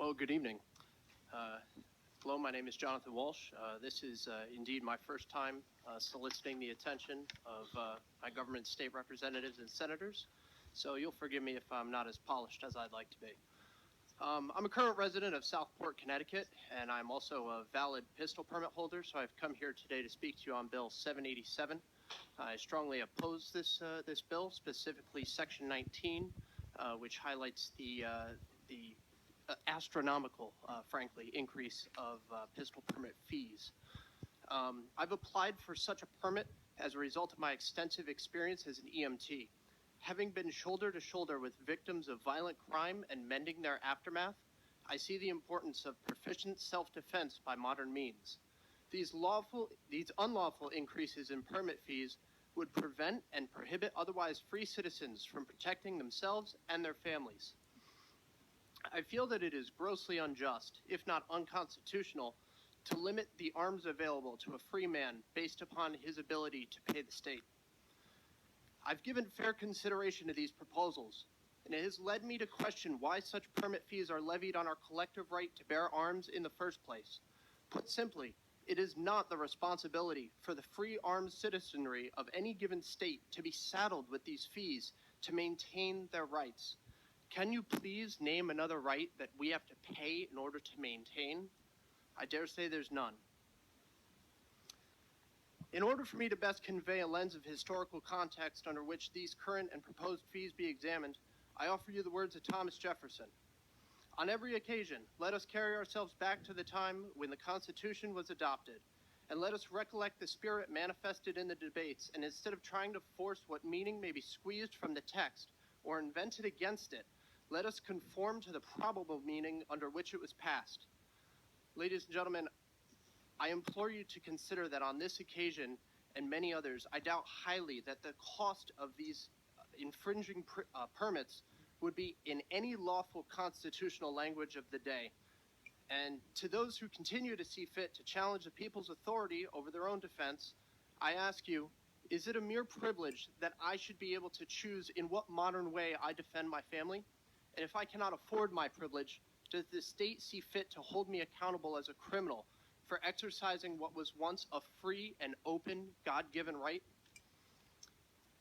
Well, good evening. Hello, my name is Jonathan Walsh. This is indeed my first time soliciting the attention of my government state representatives and senators, so you'll forgive me if I'm not as polished as I'd like to be. I'm a current resident of Southport, Connecticut, and I'm also a valid pistol permit holder, so I've come here today to speak to you on Bill 787. I strongly oppose this bill, specifically Section 19, which highlights the astronomical, frankly, increase of pistol permit fees. I've applied for such a permit as a result of my extensive experience as an EMT. Having been shoulder to shoulder with victims of violent crime and mending their aftermath, I see the importance of proficient self-defense by modern means. These unlawful increases in permit fees would prevent and prohibit otherwise free citizens from protecting themselves and their families. I feel that it is grossly unjust, if not unconstitutional, to limit the arms available to a free man based upon his ability to pay the state. I've given fair consideration to these proposals, and it has led me to question why such permit fees are levied on our collective right to bear arms in the first place. Put simply, it is not the responsibility for the free armed citizenry of any given state to be saddled with these fees to maintain their rights. Can you please name another right that we have to pay in order to maintain? I dare say there's none. In order for me to best convey a lens of historical context under which these current and proposed fees be examined, I offer you the words of Thomas Jefferson. On every occasion, let us carry ourselves back to the time when the Constitution was adopted, and let us recollect the spirit manifested in the debates, and instead of trying to force what meaning may be squeezed from the text or invented against it, let us conform to the probable meaning under which it was passed. Ladies and gentlemen, I implore you to consider that on this occasion and many others, I doubt highly that the cost of these infringing permits would be in any lawful constitutional language of the day. And to those who continue to see fit to challenge the people's authority over their own defense, I ask you, is it a mere privilege that I should be able to choose in what modern way I defend my family? And if I cannot afford my privilege, does the state see fit to hold me accountable as a criminal for exercising what was once a free and open God-given right?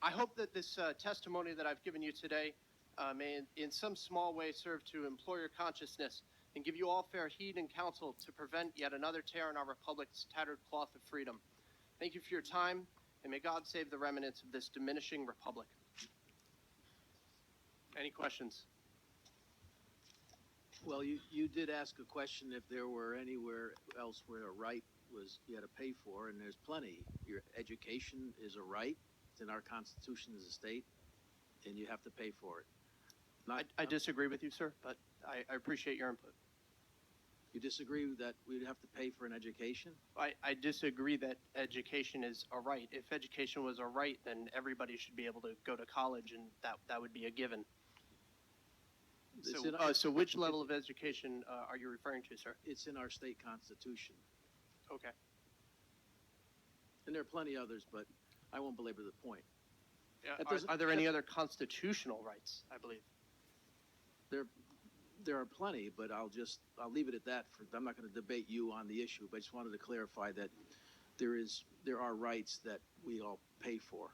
I hope that this testimony that I've given you today may in some small way serve to implore your consciousness and give you all fair heed and counsel to prevent yet another tear in our republic's tattered cloth of freedom. Thank you for your time, and may God save the remnants of this diminishing republic. Any questions? Well, you did ask a question if there were anywhere else where a right was you had to pay for, and there's plenty. Your education is a right. It's in our Constitution as a state, and you have to pay for it. I disagree with you, sir, but I appreciate your input. You disagree that we'd have to pay for an education? I disagree that education is a right. If education was a right, then everybody should be able to go to college, and that would be a given. So which level of education are you referring to, sir? It's in our state constitution. Okay. And there are plenty others, but I won't belabor the point. Yeah, are there any other constitutional rights, I believe? There are plenty, but I'll leave it at that. I'm not going to debate you on the issue, but I just wanted to clarify that there are rights that we all pay for.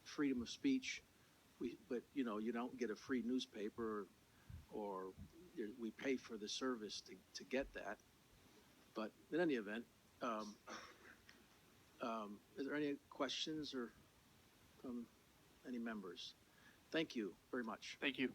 Freedom of speech, but you don't get a free newspaper or we pay for the service to get that. But in any event, is there any questions or from any members? Thank you very much. Thank you.